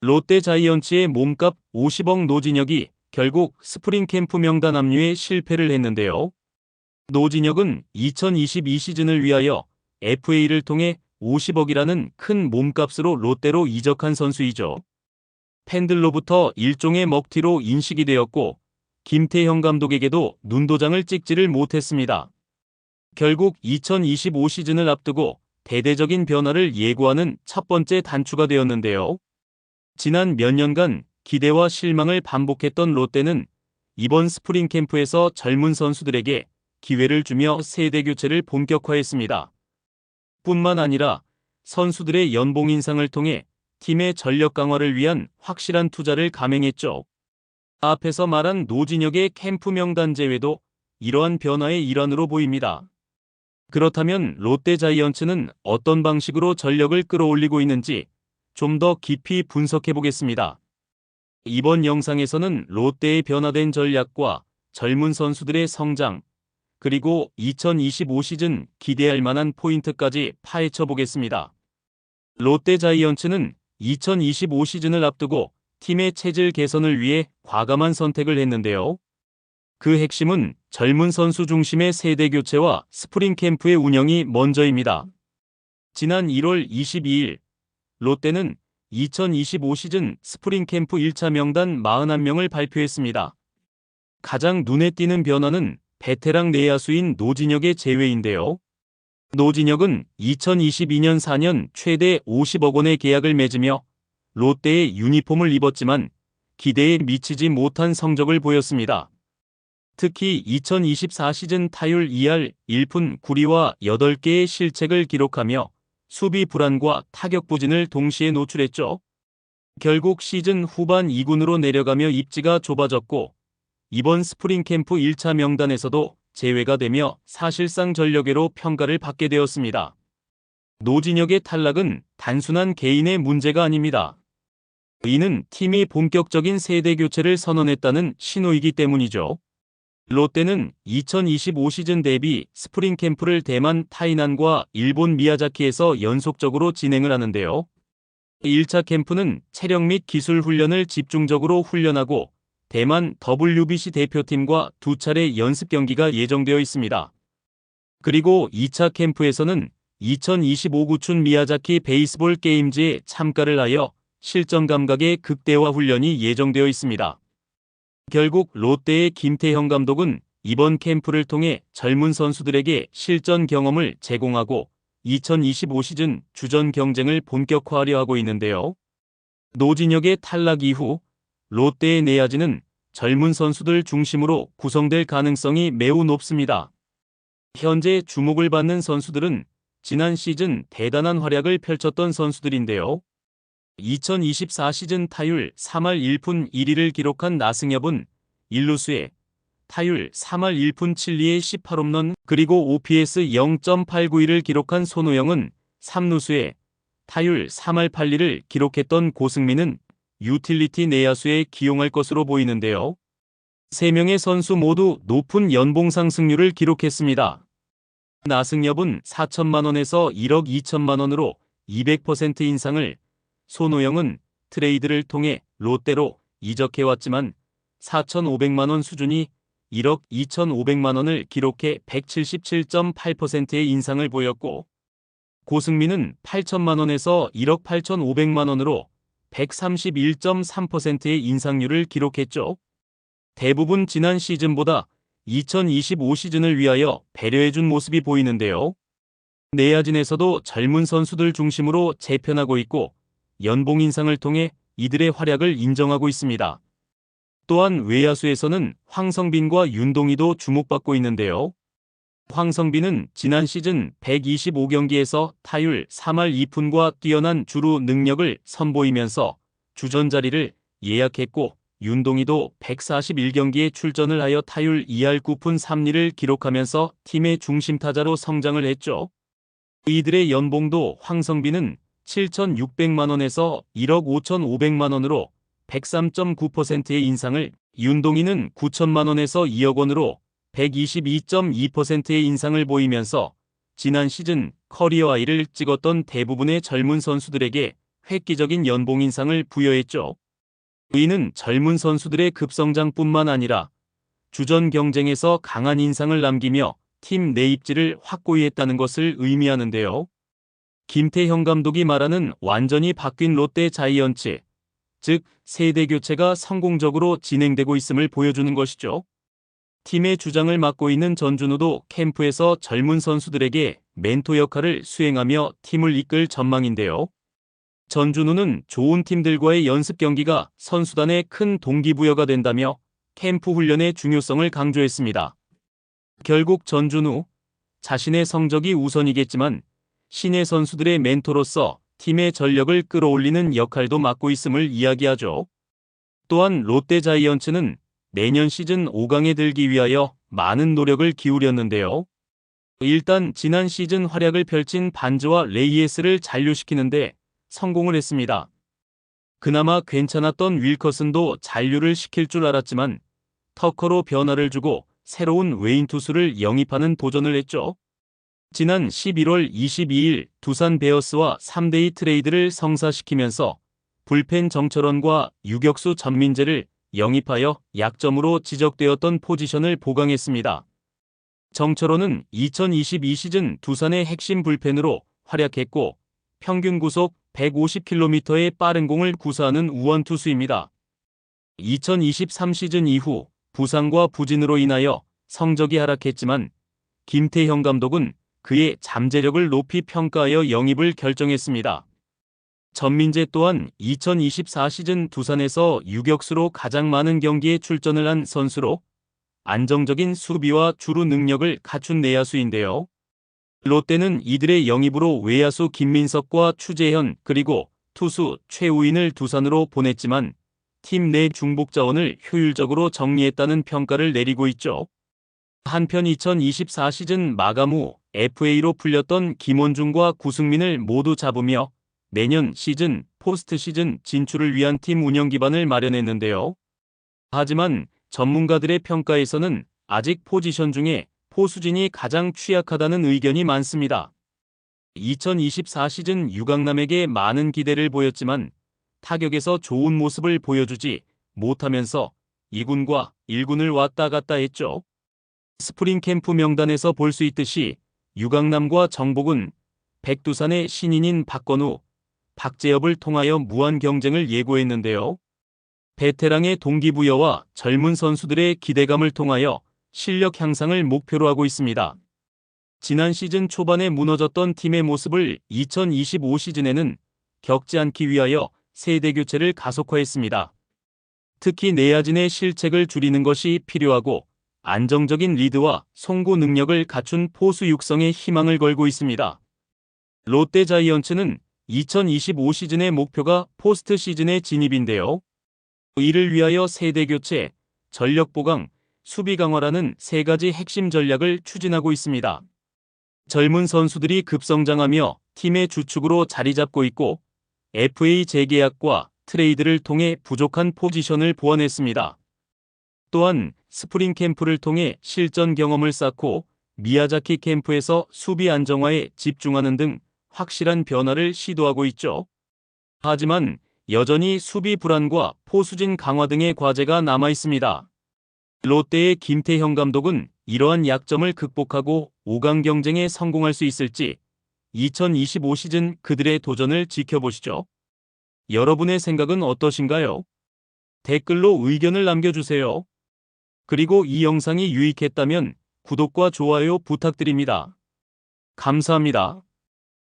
롯데 자이언츠의 몸값 50억 노진혁이 결국 스프링 캠프 명단 합류에 실패를 했는데요. 노진혁은 2022 시즌을 위하여 FA를 통해 50억이라는 큰 몸값으로 롯데로 이적한 선수이죠. 팬들로부터 일종의 먹튀로 인식이 되었고 김태형 감독에게도 눈도장을 찍지를 못했습니다. 결국 2025 시즌을 앞두고 대대적인 변화를 예고하는 첫 번째 단추가 되었는데요. 지난 몇 년간 기대와 실망을 반복했던 롯데는 이번 스프링 캠프에서 젊은 선수들에게 기회를 주며 세대 교체를 본격화했습니다. 뿐만 아니라 선수들의 연봉 인상을 통해 팀의 전력 강화를 위한 확실한 투자를 감행했죠. 앞에서 말한 노진혁의 캠프 명단 제외도 이러한 변화의 일환으로 보입니다. 그렇다면 롯데 자이언츠는 어떤 방식으로 전력을 끌어올리고 있는지 좀 더 깊이 분석해 보겠습니다. 이번 영상에서는 롯데의 변화된 전략과 젊은 선수들의 성장, 그리고 2025 시즌 기대할 만한 포인트까지 파헤쳐 보겠습니다. 롯데 자이언츠는 2025 시즌을 앞두고 팀의 체질 개선을 위해 과감한 선택을 했는데요. 그 핵심은 젊은 선수 중심의 세대 교체와 스프링 캠프의 운영이 먼저입니다. 지난 1월 22일 롯데는 2025 시즌 스프링 캠프 1차 명단 41명을 발표했습니다. 가장 눈에 띄는 변화는 베테랑 내야수인 노진혁의 제외인데요. 노진혁은 2022년 4년 최대 50억 원의 계약을 맺으며 롯데의 유니폼을 입었지만 기대에 미치지 못한 성적을 보였습니다. 특히 2024 시즌 타율 2할 1푼 9리와 8개의 실책을 기록하며 수비 불안과 타격 부진을 동시에 노출했죠. 결국 시즌 후반 2군으로 내려가며 입지가 좁아졌고 이번 스프링 캠프 1차 명단에서도 제외가 되며 사실상 전력외로 평가를 받게 되었습니다. 노진혁의 탈락은 단순한 개인의 문제가 아닙니다. 이는 팀이 본격적인 세대 교체를 선언했다는 신호이기 때문이죠. 롯데는 2025 시즌 대비 스프링 캠프를 대만 타이난과 일본 미야자키에서 연속적으로 진행을 하는데요. 1차 캠프는 체력 및 기술 훈련을 집중적으로 훈련하고 대만 WBC 대표팀과 2차례 연습 경기가 예정되어 있습니다. 그리고 2차 캠프에서는 2025 구춘 미야자키 베이스볼 게임즈에 참가를 하여 실전 감각의 극대화 훈련이 예정되어 있습니다. 결국 롯데의 김태형 감독은 이번 캠프를 통해 젊은 선수들에게 실전 경험을 제공하고 2025 시즌 주전 경쟁을 본격화하려 하고 있는데요. 노진혁의 탈락 이후 롯데의 내야진은 젊은 선수들 중심으로 구성될 가능성이 매우 높습니다. 현재 주목을 받는 선수들은 지난 시즌 대단한 활약을 펼쳤던 선수들인데요. 2024 시즌 타율 3할 1푼 1리를 기록한 나승엽은 1루수에 타율 3할 1푼 7리의 18홈런 그리고 OPS 0.891을 기록한 손호영은 3루수에 타율 3할 8리를 기록했던 고승민은 유틸리티 내야수에 기용할 것으로 보이는데요. 3명의 선수 모두 높은 연봉 상승률을 기록했습니다. 나승엽은 4천만 원에서 1억 2천만 원으로 200% 인상을, 손호영은 트레이드를 통해 롯데로 이적해왔지만 4,500만 원 수준이 1억 2,500만 원을 기록해 177.8%의 인상을 보였고, 고승민은 8천만 원에서 1억 8,500만 원으로 131.3%의 인상률을 기록했죠. 대부분 지난 시즌보다 2025 시즌을 위하여 배려해준 모습이 보이는데요. 내야진에서도 젊은 선수들 중심으로 재편하고 있고 연봉 인상을 통해 이들의 활약을 인정하고 있습니다. 또한 외야수에서는 황성빈과 윤동희도 주목받고 있는데요. 황성빈은 지난 시즌 125경기에서 타율 3할 2푼과 뛰어난 주루 능력을 선보이면서 주전 자리를 예약했고, 윤동희도 141경기에 출전을 하여 타율 2할 9푼 3리를 기록하면서 팀의 중심 타자로 성장을 했죠. 이들의 연봉도 황성빈은 7,600만 원에서 1억 5,500만 원으로 103.9%의 인상을, 윤동희는 9천만 원에서 2억 원으로 122.2%의 인상을 보이면서 지난 시즌 커리어 하이를 찍었던 대부분의 젊은 선수들에게 획기적인 연봉 인상을 부여했죠. 이는 젊은 선수들의 급성장뿐만 아니라 주전 경쟁에서 강한 인상을 남기며 팀 내 입지를 확고히 했다는 것을 의미하는데요. 김태형 감독이 말하는 완전히 바뀐 롯데 자이언츠, 즉 세대 교체가 성공적으로 진행되고 있음을 보여주는 것이죠. 팀의 주장을 맡고 있는 전준우도 캠프에서 젊은 선수들에게 멘토 역할을 수행하며 팀을 이끌 전망인데요. 전준우는 좋은 팀들과의 연습 경기가 선수단에 큰 동기부여가 된다며 캠프 훈련의 중요성을 강조했습니다. 결국 전준우, 자신의 성적이 우선이겠지만 신예 선수들의 멘토로서 팀의 전력을 끌어올리는 역할도 맡고 있음을 이야기하죠. 또한 롯데 자이언츠는 내년 시즌 5강에 들기 위하여 많은 노력을 기울였는데요. 일단 지난 시즌 활약을 펼친 반즈와 레이에스를 잔류시키는데 성공을 했습니다. 그나마 괜찮았던 윌커슨도 잔류를 시킬 줄 알았지만 터커로 변화를 주고 새로운 외인 투수를 영입하는 도전을 했죠. 지난 11월 22일 두산 베어스와 3대2 트레이드를 성사시키면서 불펜 정철원과 유격수 전민재를 영입하여 약점으로 지적되었던 포지션을 보강했습니다. 정철원은 2022 시즌 두산의 핵심 불펜으로 활약했고 평균 구속 150km의 빠른 공을 구사하는 우원 투수입니다. 2023 시즌 이후 부상과 부진으로 인하여 성적이 하락했지만 김태형 감독은 그의 잠재력을 높이 평가하여 영입을 결정했습니다. 전민재 또한 2024 시즌 두산에서 유격수로 가장 많은 경기에 출전을 한 선수로 안정적인 수비와 주루 능력을 갖춘 내야수인데요. 롯데는 이들의 영입으로 외야수 김민석과 추재현 그리고 투수 최우인을 두산으로 보냈지만 팀 내 중복 자원을 효율적으로 정리했다는 평가를 내리고 있죠. 한편 2024 시즌 마감 후 FA로 풀렸던 김원중과 구승민을 모두 잡으며 내년 시즌 포스트 시즌 진출을 위한 팀 운영 기반을 마련했는데요. 하지만 전문가들의 평가에서는 아직 포지션 중에 포수진이 가장 취약하다는 의견이 많습니다. 2024 시즌 유강남에게 많은 기대를 보였지만 타격에서 좋은 모습을 보여주지 못하면서 2군과 1군을 왔다 갔다 했죠. 스프링 캠프 명단에서 볼 수 있듯이 유강남과 정복은 백두산의 신인인 박건우, 박재엽을 통하여 무한 경쟁을 예고했는데요. 베테랑의 동기부여와 젊은 선수들의 기대감을 통하여 실력 향상을 목표로 하고 있습니다. 지난 시즌 초반에 무너졌던 팀의 모습을 2025 시즌에는 겪지 않기 위하여 세대 교체를 가속화했습니다. 특히 내야진의 실책을 줄이는 것이 필요하고 안정적인 리드와 송구 능력을 갖춘 포수 육성에 희망을 걸고 있습니다. 롯데 자이언츠는 2025 시즌의 목표가 포스트 시즌의 진입인데요. 이를 위하여 세대 교체, 전력 보강, 수비 강화라는 세 가지 핵심 전략을 추진하고 있습니다. 젊은 선수들이 급성장하며 팀의 주축으로 자리 잡고 있고 FA 재계약과 트레이드를 통해 부족한 포지션을 보완했습니다. 또한 스프링 캠프를 통해 실전 경험을 쌓고 미야자키 캠프에서 수비 안정화에 집중하는 등 확실한 변화를 시도하고 있죠. 하지만 여전히 수비 불안과 포수진 강화 등의 과제가 남아 있습니다. 롯데의 김태형 감독은 이러한 약점을 극복하고 5강 경쟁에 성공할 수 있을지 2025 시즌 그들의 도전을 지켜보시죠. 여러분의 생각은 어떠신가요? 댓글로 의견을 남겨주세요. 그리고 이 영상이 유익했다면 구독과 좋아요 부탁드립니다. 감사합니다.